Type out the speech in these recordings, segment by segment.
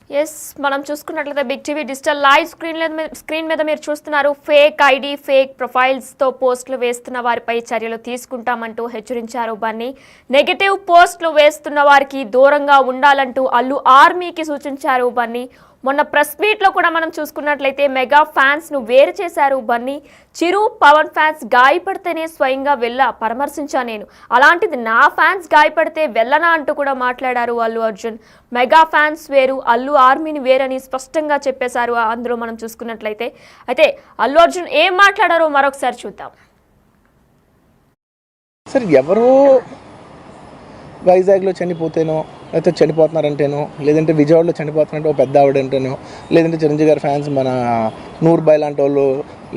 Yes మనం చూసుకున్నట్లయితే big TV digital live screen మీద మీరు చూస్తున్నారు. ఫేక్ ఐడి ఫేక్ ప్రొఫైల్స్ తో పోస్టులు వేస్తున్న వారిపై చర్యలు తీసుకుంటామంటూ హెచ్చరించారు బన్నీ. నెగటివ్ పోస్టులు వేస్తున్న వారికి దూరంగా ఉండాలంటూ అల్లు ఆర్మీకి సూచించారు బన్నీ. మొన్న ప్రెస్ మీట్ లో కూడా మనం చూసుకున్నట్లయితే మెగా ఫ్యాన్స్ ను వేరు చేశారు బన్నీ. చిరు పవన్ ఫ్యాన్స్ గాయపడితేనే స్వయంగా పరామర్శించా నేను, అలాంటిది నా ఫ్యాన్స్ గాయపడితే వెళ్ళనా అంటూ కూడా మాట్లాడారు అల్లు అర్జున్. మెగా ఫ్యాన్స్ వేరు, అల్లు ఆర్మీని వేరని స్పష్టంగా చెప్పేశారు. అందులో మనం చూసుకున్నట్లయితే అయితే అల్లు అర్జున్ ఏం మాట్లాడారో మరొకసారి చూద్దాం. సార్ ఎవరో వైజాగ్లో చనిపోతేనో, లేకపోతే చనిపోతున్నారంటేనో, లేదంటే విజయవాడలో చనిపోతున్నారంటే ఒక పెద్ద ఆవిడంటేనో, లేదంటే చిరంజీవి గారి ఫ్యాన్స్ మన నూర్బాయ్ లాంటి వాళ్ళు,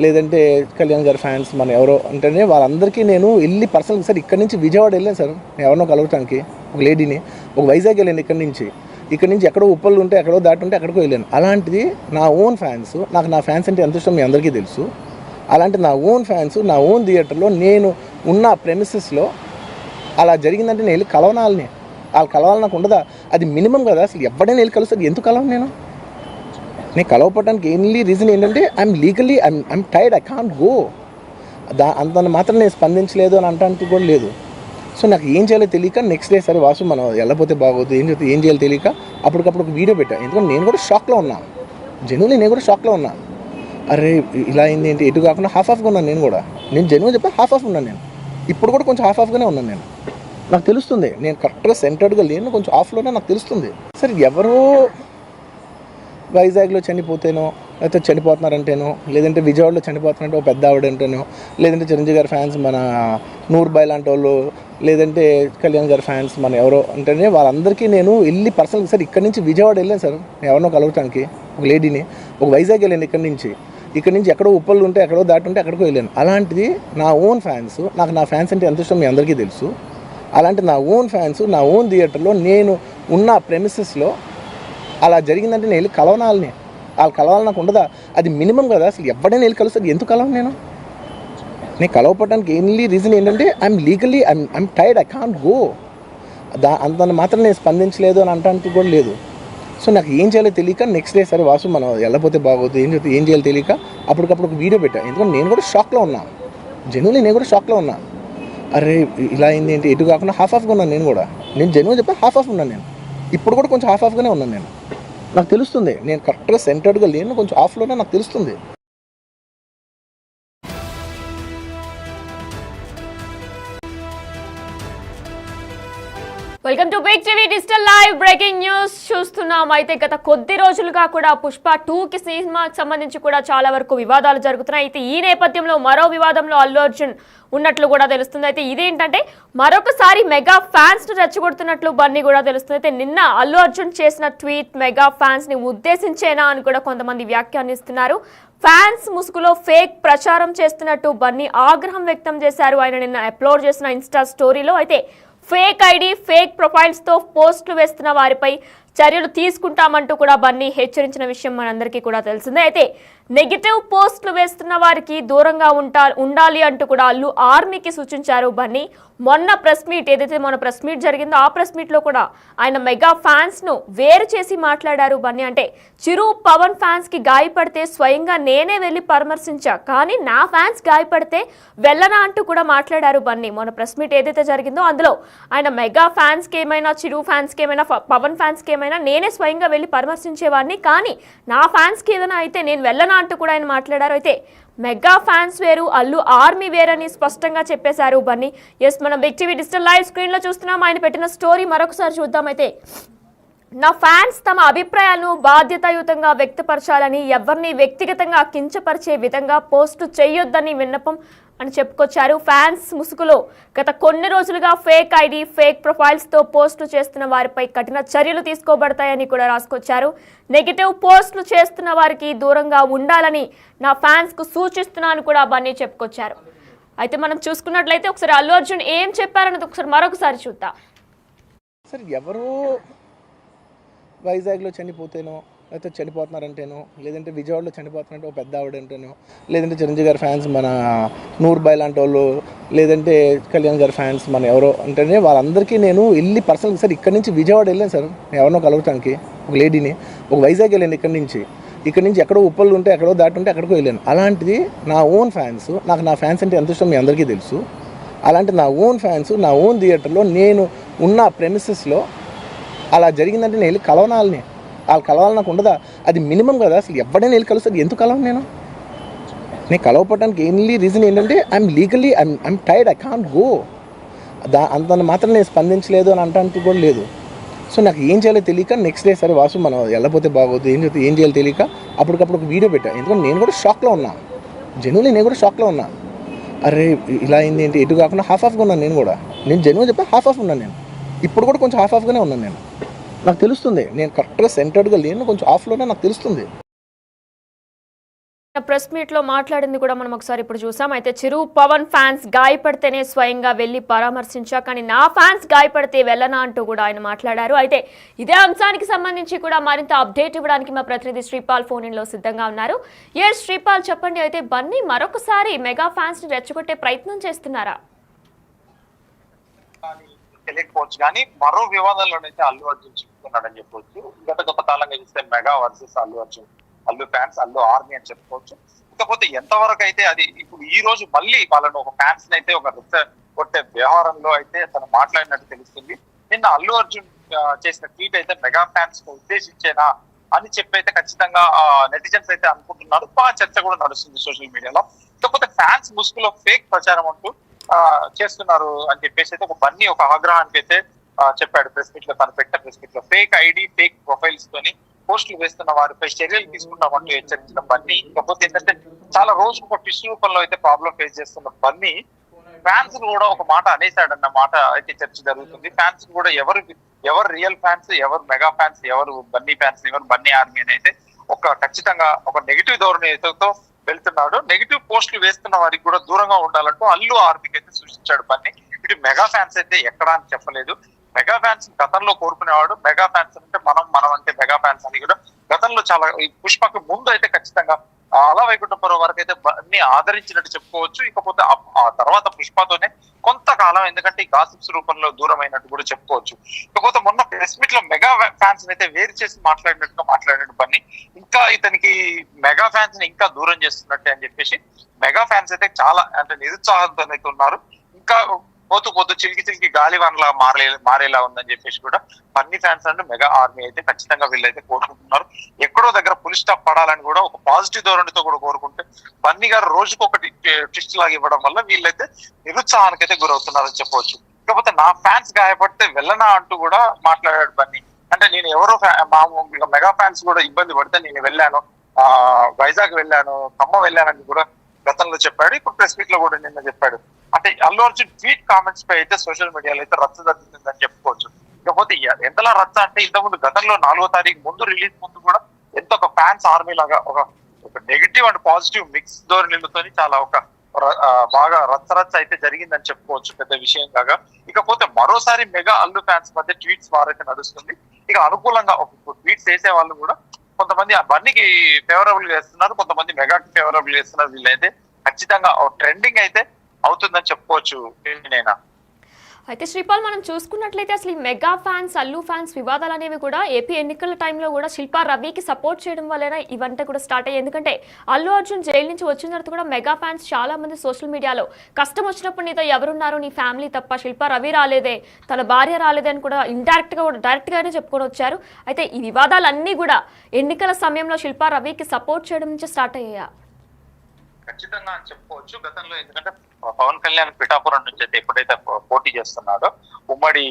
లేదంటే కళ్యాణ్ గారి ఫ్యాన్స్ మన ఎవరో అంటేనే వాళ్ళందరికీ నేను వెళ్ళి పర్సనల్గా సార్ ఇక్కడి నుంచి విజయవాడ వెళ్ళాను సార్ ఎవరినో కలవటానికి, ఒక లేడీని, ఒక వైజాగ్ వెళ్ళాను ఇక్కడి నుంచి ఎక్కడో ఉప్పలు ఉంటే ఎక్కడో దాటుంటే ఎక్కడికో వెళ్ళాను. అలాంటిది నా ఓన్ ఫ్యాన్స్, నాకు నా ఫ్యాన్స్ అంటే ఎంత ఇష్టం మీ అందరికీ తెలుసు. అలాంటి నా ఓన్ ఫ్యాన్స్ నా ఓన్ థియేటర్లో నేను ఉన్న ప్రెమిసెస్లో అలా జరిగిందంటే నేను వెళ్ళి కలవనాలని, వాళ్ళు కలవాలి నాకు ఉండదా? అది మినిమం కదా. అసలు ఎవడైనా వెళ్ళి కలుస్తుంది, ఎందుకు కలవను నేను కలవపడడానికి ఓన్లీ రీజన్ ఏంటంటే I'm legally I'm tired, I can't go. అంత మాత్రం నేను స్పందించలేదు అని అంటానికి కూడా లేదు. సో నాకు ఏం చేయాలో తెలియక నెక్స్ట్ డే సరే వాసు మనం వెళ్ళపోతే బాగోదు, ఏం చేయాలో తెలియక అప్పటికప్పుడు ఒక వీడియో పెట్టా. ఎందుకంటే నేను కూడా షాక్లో ఉన్నా, జెన్యున్లీ నేను కూడా షాక్లో ఉన్నా. అరే ఇలా అయింది ఏంటి, ఎటు కాకుండా హాఫ్గా ఉన్నాను నేను జెన్యున్గా చెప్పా హాఫ్ ఉన్నాను నేను. ఇప్పుడు కూడా కొంచెం హాఫ్గానే ఉన్నాను నేను. నాకు తెలుస్తుంది నేను కరెక్ట్గా సెంటర్డ్గా లేను, కొంచెం ఆఫ్లోనే నాకు తెలుస్తుంది. సార్ ఎవరో వైజాగ్లో చనిపోతేనో, లేకపోతే చనిపోతున్నారంటేనో, లేదంటే విజయవాడలో చనిపోతున్నారంటే ఒక పెద్ద ఆవిడంటేనో, లేదంటే చిరంజీవి గారి ఫ్యాన్స్ మన నూర్బాయ్ లాంటి వాళ్ళు, లేదంటే కళ్యాణ్ గారి ఫ్యాన్స్ మన ఎవరో అంటేనే వాళ్ళందరికీ నేను వెళ్ళి పర్సనల్గా సార్ ఇక్కడి నుంచి విజయవాడ వెళ్ళాను సార్ ఎవరినో కలవటానికి, ఒక లేడీని, ఒక వైజాగ్ వెళ్ళాను ఇక్కడి నుంచి ఎక్కడో ఉప్పలు ఉంటే ఎక్కడో దాటుంటే ఎక్కడికో వెళ్ళాను. అలాంటిది నా ఓన్ ఫ్యాన్స్, నాకు నా ఫ్యాన్స్ అంటే ఎంత ఇష్టం మీ అందరికీ తెలుసు. అలాంటి నా ఓన్ ఫ్యాన్స్ నా ఓన్ థియేటర్లో నేను ఉన్న ప్రెమిసెస్లో అలా జరిగిందంటే నేను వెళ్ళి కలవనాలని, వాళ్ళు కలవాలి నాకు ఉండదా? అది మినిమం కదా. అసలు ఎవడైనా వెళ్ళి కలుస్తుంది, ఎందుకు కలవను నేను కలవపడడానికి ఓన్లీ రీజన్ ఏంటంటే I'm legally I'm tired, I can't go. అంత మాత్రం నేను స్పందించలేదు అని అంటానికి కూడా లేదు. సో నాకు ఏం చేయాలో తెలియక నెక్స్ట్ డే సరే వాసు మనం వెళ్ళపోతే బాగోదు, ఏం చేయాలో తెలియక అప్పటికప్పుడు ఒక వీడియో పెట్టా. ఎందుకంటే నేను కూడా షాక్లో ఉన్నా, జెన్యున్లీ నేను కూడా షాక్లో ఉన్నా. అరే ఇలా అయింది ఏంటి, ఎటు కాకుండా హాఫ్గా ఉన్నాను నేను జెన్యున్గా చెప్పా హాఫ్ ఉన్నాను నేను. ఇప్పుడు కూడా కొంచెం హాఫ్గానే ఉన్నాను నేను. నాకు తెలుస్తుంది నేను కరెక్ట్గా సెంటర్డ్గా లేను, కొంచెం ఆఫ్లోనే నాకు తెలుస్తుంది. Welcome to big TV digital live breaking news చూస్తున్నాం. అయితే గత కొద్ది రోజులుగా కూడా పుష్ప 2కి సినిమాకి సంబంధించి కూడా చాలా వరకు వివాదాలు జరుగుతున్నాయి. అయితే ఈ నేపథ్యంలో మరో వివాదంలో అల్లు అర్జున్ ఉన్నట్లు కూడా తెలుస్తుంది. అయితే ఇదేంటంటే మరొకసారి మెగా ఫ్యాన్స్ ను రెచ్చగొడుతున్నట్లు బన్నీ కూడా తెలుస్తుంది. అయితే నిన్న అల్లు అర్జున్ చేసిన ట్వీట్ మెగా ఫ్యాన్స్ ని ఉద్దేశించేనా అని కూడా కొంతమంది వ్యాఖ్యానిస్తున్నారు. ఫ్యాన్స్ ముసుగులో ఫేక్ ప్రచారం చేస్తున్నట్టు బన్నీ ఆగ్రహం వ్యక్తం చేశారు. ఆయన నిన్న అప్లోడ్ చేసిన ఇన్స్టా స్టోరీలో అయితే ఫేక్ ఐడి ఫేక్ ప్రొఫైల్స్ తో పోస్టులు వేస్తున్న వారిపై చర్యలు తీసుకుంటామంటూ కూడా బన్నీ హెచ్చరించిన విషయం మనందరికీ కూడా తెలిసిందే. అయితే నెగిటివ్ పోస్టులు వేస్తున్న వారికి దూరంగా ఉండాలి అంటూ కూడా అల్లు ఆర్మీకి సూచించారు బన్నీ. మొన్న ప్రెస్ మీట్ జరిగిందో ఆ ప్రెస్ మీట్ లో కూడా ఆయన మెగా ఫ్యాన్స్ ను వేరు చేసి మాట్లాడారు బన్నీ. అంటే చిరు పవన్ ఫ్యాన్స్ కి గాయపడితే స్వయంగా నేనే వెళ్ళి పరామర్శించా, కానీ నా ఫ్యాన్స్ గాయపడితే వెళ్ళనా అంటూ కూడా మాట్లాడారు బన్నీ. మొన్న ప్రెస్ మీట్ ఏదైతే జరిగిందో అందులో ఆయన మెగా ఫ్యాన్స్ కి ఏమైనా, చిరు ఫ్యాన్స్ కి ఏమైనా, పవన్ ఫ్యాన్స్ కి ఏమైనా నేనే స్వయంగా వెళ్ళి పరామర్శించేవాడిని, కానీ నా ఫ్యాన్స్ కి ఏదైనా అయితే నేను వెళ్ళనా అంటూ కూడా ఆయన మాట్లాడారు. అయితే మెగా ఫ్యాన్స్ వేరు, అల్లు ఆర్మీ వేరని స్పష్టంగా చెప్పేశారు బన్నీ. ఎస్ మనం big TV digital live screen లో చూస్తున్నాం. ఆయన పెట్టిన స్టోరీ మరొకసారి చూద్దాం. అయితే నా ఫ్యాన్స్ తమ అభిప్రాయాలను బాధ్యతాయుతంగా వ్యక్తపరచాలని, ఎవరిని వ్యక్తిగతంగా కించపరిచే విధంగా పోస్టు చేయొద్దని విన్నపం అని చెప్పుకొచ్చారు. ఫ్యాన్స్ ముసుగులో గత కొన్ని రోజులుగా ఫేక్ ఐడి ఫేక్ ప్రొఫైల్స్ తో పోస్టులు చేస్తున్న వారిపై కఠిన చర్యలు తీసుకోబడతాయని కూడా రాసుకొచ్చారు. నెగిటివ్ పోస్టులు చేస్తున్న వారికి దూరంగా ఉండాలని నా ఫ్యాన్స్ కు సూచిస్తున్నాను కూడా బన్నీ చెప్పుకొచ్చారు. అయితే మనం చూసుకున్నట్లయితే ఒకసారి అల్లు అర్జున్ ఏం చెప్పారన్నది ఒకసారి మరొకసారి చూద్దాం. సార్ ఎవరో వైజాగ్లో చనిపోతేనో, అయితే చనిపోతున్నారంటేనో, లేదంటే విజయవాడలో చనిపోతున్నారంటే ఒక పెద్ద ఆవిడ అంటేనో, లేదంటే చిరంజీవి గారి ఫ్యాన్స్ మన నూర్బాయ్ లాంటి వాళ్ళు, లేదంటే కళ్యాణ్ గారి ఫ్యాన్స్ మన ఎవరో అంటేనే వాళ్ళందరికీ నేను వెళ్ళి పర్సనల్గా సార్ ఇక్కడి నుంచి విజయవాడ వెళ్ళాను సార్ ఎవరినో కలవటానికి, ఒక లేడీని, ఒక వైజాగ్ వెళ్ళాను ఇక్కడి నుంచి ఎక్కడో ఉప్పలు ఉంటే ఎక్కడో దాటి ఉంటే అక్కడికో వెళ్ళాను. అలాంటిది నా ఓన్ ఫ్యాన్స్, నాకు నా ఫ్యాన్స్ అంటే ఎంత ఇష్టం మీ అందరికీ తెలుసు. అలాంటి నా ఓన్ ఫ్యాన్స్ నా ఓన్ థియేటర్లో నేను ఉన్న ప్రెమిసెస్లో అలా జరిగిందంటే నేను వెళ్ళి కలవనాలని, వాళ్ళు కలవాలి నాకు ఉండదా? అది మినిమం కదా. అసలు ఎవడైనా వెళ్ళి కలుస్తుంది, ఎందుకు కలవను నేను కలవపడడానికి ఎన్లీ రీజన్ ఏంటంటే I'm legally I'm tired, I can't go. అంత మాత్రం నేను స్పందించలేదు అని అంటానికి కూడా లేదు. సో నాకు ఏం చేయాలో తెలియక నెక్స్ట్ డే సరే వాసు మనం వెళ్ళకపోతే బాగోదు, ఏం చేయాలో తెలియక అప్పటికప్పుడు ఒక వీడియో పెట్టా. ఎందుకంటే నేను కూడా షాక్లో ఉన్నా, జెన్యున్లీ నేను కూడా షాక్లో ఉన్నా. అరే ఇలా అయింది ఏంటి, ఎటు కాకుండా హాఫ్గా ఉన్నాను నేను జెన్యున్ చెప్పా హాఫ్ ఉన్నాను నేను. ఇప్పుడు కూడా కొంచెం హాఫ్గానే ఉన్నాను నేను. నాకు తెలుస్తుంది నేను కరెక్ట్గా సెంటర్డ్గా లేను, కొంచెం ఆఫ్లోనే నాకు తెలుస్తుంది. ప్రెస్ మీట్ లో మాట్లాడింది కూడా మనం ఒకసారి ఇప్పుడు చూసాం. అయితే చిరు పవన్ ఫ్యాన్స్ గాయపడితేనే స్వయంగా వెళ్లి పరామర్శించా, కానీ నా ఫ్యాన్స్ గాయపడితే వెళ్ళనా అంటూ కూడా ఆయన మాట్లాడారు. అయితే ఇదే అంశానికి సంబంధించి కూడా మరింత అప్డేట్ ఇవ్వడానికి మా ప్రతినిధి శ్రీపాల్ ఫోన్ ఇన్ లో సిద్ధంగా ఉన్నారు. శ్రీపాల్ చెప్పండి, అయితే బన్నీ మరొకసారి మెగా ఫ్యాన్స్ ని రెచ్చగొట్టే ప్రయత్నం చేస్తున్నారా? తెలియకపోవచ్చు కానీ మరో వివాదంలోనైతే అల్లు అర్జున్ చిక్కుకున్నాడని చెప్పవచ్చు. గత కాలంగా చూస్తే mega versus Allu Arjun, Allu fans, Allu army అని చెప్పుకోవచ్చు. ఇకపోతే ఎంతవరకు అయితే అది ఇప్పుడు ఈ రోజు మళ్ళీ వాళ్ళను ఒక ఫ్యాన్స్ అయితే ఒక కొట్టే వ్యవహారంలో అయితే తను మాట్లాడినట్టు తెలుస్తుంది. నిన్న అల్లు అర్జున్ చేసిన ట్వీట్ అయితే మెగా ఫ్యాన్స్ కు ఉద్దేశించేనా అని చెప్పి అయితే ఖచ్చితంగా నెటిజన్స్ అయితే అనుకుంటున్నారు. బాగా చర్చ కూడా నడుస్తుంది సోషల్ మీడియాలో. ఇకపోతే ఫ్యాన్స్ ముసుగులో ఫేక్ ప్రచారం అంటూ చేస్తున్నారు అని చెప్పేసి అయితే ఒక బన్నీ ఒక ఆగ్రహానికి అయితే చెప్పాడు ప్రెస్ మీట్ లో. తను పెట్టిన ప్రెస్ మీట్ లో ఫేక్ ఐడి, ఫేక్ ప్రొఫైల్స్ తోని పోస్టులు వేస్తున్న వారిపై చర్యలు తీసుకుంటామంటూ హెచ్చరించిన బన్నీ. ఇకపోతే ఏంటంటే చాలా రోజుకు ఒక టిష్యూ రూపంలో అయితే ప్రాబ్లం ఫేస్ చేస్తున్న బన్నీ ఫ్యాన్స్ కూడా ఒక మాట అనేసాడన్న మాట అయితే చర్చ జరుగుతుంది. ఫ్యాన్స్ కూడా ఎవరు రియల్ ఫ్యాన్స్, ఎవరు మెగా ఫ్యాన్స్, ఎవరు బన్నీ ఫ్యాన్స్, ఎవరు బన్నీ ఆర్మీ అని అయితే ఖచ్చితంగా ఒక నెగిటివ్ ధోరణితో వెళ్తున్నాడు. నెగిటివ్ పోస్టులు వేస్తున్న వారికి కూడా దూరంగా ఉండాలంటూ అల్లు ఆర్మీకి అయితే సూచించాడు బన్నీ. ఇటు మెగా ఫ్యాన్స్ అయితే ఎక్కడా అని చెప్పలేదు. మెగా ఫ్యాన్స్ గతంలో కోరుకునేవాడు. మెగా ఫ్యాన్స్ అంటే మనం అంటే మెగా ఫ్యాన్స్ అని కూడా గతంలో చాలా ఈ పుష్పకు ముందు అయితే ఖచ్చితంగా అలా వైకుంఠపురం వరకు అయితే అన్ని ఆదరించినట్టు చెప్పుకోవచ్చు. ఇకపోతే ఆ తర్వాత పుష్పతోనే కొంతకాలం ఎందుకంటే ఈ గాసిప్స్ రూపంలో దూరమైనట్టు కూడా చెప్పుకోవచ్చు. ఇకపోతే మొన్న ప్రెస్ మీట్ లో మెగా ఫ్యాన్స్ అయితే వేరు చేసి మాట్లాడినట్టు పని ఇంకా ఇతనికి మెగా ఫ్యాన్స్ ని ఇంకా దూరం చేస్తున్నట్టే అని చెప్పేసి మెగా ఫ్యాన్స్ అయితే చాలా అంటే నిరుత్సాహంతో అయితే ఉన్నారు. ఇంకా పోతూ చిలికి గాలివాన్లా మారేలా ఉందని చెప్పేసి కూడా Bunny fans and mega army అయితే ఖచ్చితంగా వీళ్ళైతే కోరుకుంటున్నారు. ఎక్కడో దగ్గర ఫుల్ స్టాప్ పడాలని కూడా ఒక పాజిటివ్ ధోరణితో కూడా కోరుకుంటే బన్నీ గారు రోజుకు ఒకటి ట్విస్ట్ లాగా ఇవ్వడం వల్ల వీళ్ళైతే నిరుత్సాహానికి అయితే గురవుతున్నారని చెప్పవచ్చు. కాకపోతే నా ఫ్యాన్స్ గాయపడితే వెళ్ళనా అంటూ కూడా మాట్లాడాడు బన్నీ. అంటే నేను ఎవరో మెగా ఫ్యాన్స్ కూడా ఇబ్బంది పడితే నేను వెళ్ళాను, వైజాగ్ వెళ్ళాను, ఖమ్మం వెళ్ళానని కూడా గతంలో చెప్పాడు. ఇప్పుడు ప్రెస్ మీట్ లో కూడా నిన్న చెప్పాడు. అంటే అల్లు అర్జున్ ట్వీట్ కామెంట్స్ పై అయితే సోషల్ మీడియాలో అయితే రచ్చ జరుగుతుందని చెప్పుకోవచ్చు. ఇకపోతే ఎంతలా రచ్చ అంటే ఇంతకుముందు గతంలో 4వ తారీఖు ముందు రిలీజ్ ముందు కూడా ఎంత ఒక ఫ్యాన్స్ ఆర్మీ లాగా ఒక నెగిటివ్ అండ్ పాజిటివ్ మిక్స్ ధోరణిలతో చాలా బాగా రచ్చ అయితే జరిగిందని చెప్పుకోవచ్చు, పెద్ద విషయం కాగా. ఇకపోతే మరోసారి మెగా అల్లు ఫ్యాన్స్ మధ్య ట్వీట్స్ వారైతే నడుస్తుంది. ఇక అనుకూలంగా ఒక ట్వీట్స్ చేసే వాళ్ళు కూడా కొంతమంది బన్నీకి ఫేవరబుల్ గా వేస్తున్నారు, కొంతమంది మెగాకి ఫేవరబుల్ చేస్తున్నారు. వీళ్ళైతే ఖచ్చితంగా ట్రెండింగ్ అయితే అవుతుందని చెప్పుకోవచ్చు. నేనా అయితే శ్రీపాల్ మనం చూసుకున్నట్లయితే అసలు ఈ మెగా ఫ్యాన్స్, అల్లు ఫ్యాన్స్ వివాదాలు అనేవి కూడా ఏపీ ఎన్నికల టైంలో కూడా శిల్పా రవికి సపోర్ట్ చేయడం వల్లనే ఇవంతా కూడా స్టార్ట్ అయ్యాయి. ఎందుకంటే అల్లు అర్జున్ జైలు నుంచి వచ్చిన తర్వాత కూడా మెగా ఫ్యాన్స్ చాలా మంది సోషల్ మీడియాలో కష్టం వచ్చినప్పుడు నీతో ఎవరున్నారు, నీ ఫ్యామిలీ తప్ప, శిల్పా రవి రాలేదే, తన భార్య రాలేదే అని కూడా డైరెక్ట్గానే చెప్పుకొని వచ్చారు. అయితే ఈ వివాదాలన్నీ కూడా ఎన్నికల సమయంలో శిల్పా రవికి సపోర్ట్ చేయడం నుంచి స్టార్ట్ అయ్యాయా? ఖచ్చితంగా అని చెప్పుకోవచ్చు. గతంలో ఎందుకంటే పవన్ కళ్యాణ్ పిఠాపురం నుంచి అయితే ఎప్పుడైతే పోటీ చేస్తున్నాడో ఉమ్మడి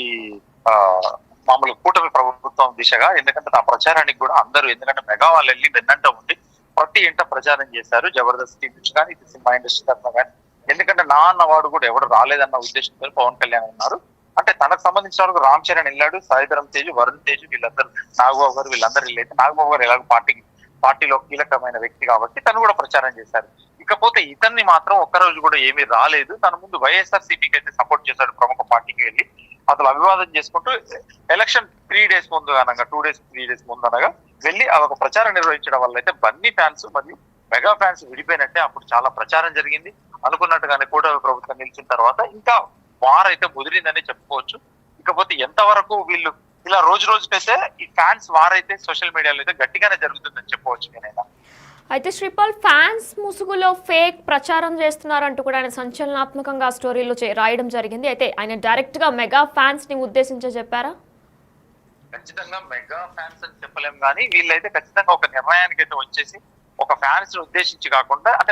మామూలు కూటమి ప్రభుత్వం దిశగా, ఎందుకంటే ఆ ప్రచారానికి కూడా అందరూ ఎందుకంటే మెగా వాళ్ళు వెళ్ళి వెన్నంట ఉండి ప్రతి ఇంట ప్రచారం చేశారు. జబర్దస్త్ టీం నుంచి కానీ ఇది సినిమా ఇండస్ట్రీ తరఫున కానీ. ఎందుకంటే నా అన్నవాడు కూడా ఎవరు రాలేదన్న ఉద్దేశంతో పవన్ కళ్యాణ్ ఉన్నారు. అంటే తనకు సంబంధించిన వరకు రామ్ చరణ్ వెళ్ళాడు, సాయిధరం తేజ్, వరుణ్ తేజ్, వీళ్ళందరూ, నాగబాబు గారు, వీళ్ళందరూ వెళ్ళైతే నాగబాబు గారు ఎలాగో పార్టీలో కీలకమైన వ్యక్తి కాబట్టి తను కూడా ప్రచారం చేశారు. ఇకపోతే ఇతన్ని మాత్రం ఒక్కరోజు కూడా ఏమీ రాలేదు. తన ముందు వైఎస్ఆర్ సిపికి అయితే సపోర్ట్ చేశాడు, ప్రముఖ పార్టీకి వెళ్ళి. అసలు అభివాదం చేసుకుంటూ ఎలక్షన్ 3 days ముందు అనగా 2 days 3 days ముందు అనగా వెళ్ళి అదొక ప్రచారం నిర్వహించడం వల్ల అయితే బన్నీ ఫ్యాన్స్ మరియు మెగా ఫ్యాన్స్ విడిపోయినట్టే. అప్పుడు చాలా ప్రచారం జరిగింది. అనుకున్నట్టుగానే కూటమి ప్రభుత్వం నిలిచిన తర్వాత ఇంకా వార్ అయితే ముదిరిందని చెప్పుకోవచ్చు. ఇకపోతే ఎంతవరకు వీళ్ళు ఇలా రోజు రోజుకైతే ఈ ఫ్యాన్స్ వార్ అయితే సోషల్ మీడియాలో అయితే గట్టిగానే జరుగుతుందని చెప్పవచ్చు. నేనైనా అయితే శ్రీపాల్ ఫ్యాన్స్ ముసుగులో ఫేక్ ప్రచారం చేస్తున్నారంటూ కూడా ఆయన సంచలనాత్మకంగా స్టోరీలో రాయడం జరిగింది. అయితే ఆయన డైరెక్ట్ గా మెగా ఫ్యాన్స్ ని ఉద్దేశించి చెప్పారా? ఖచ్చితంగా మెగా ఫ్యాన్స్ అని చెప్పలేం కానీ వీళ్ళైతే ఖచ్చితంగా ఒక నిర్ణయానికి అయితే వచ్చేసి ఒక ఫ్యాన్స్ ని ఉద్దేశించి కాకుండా అంటే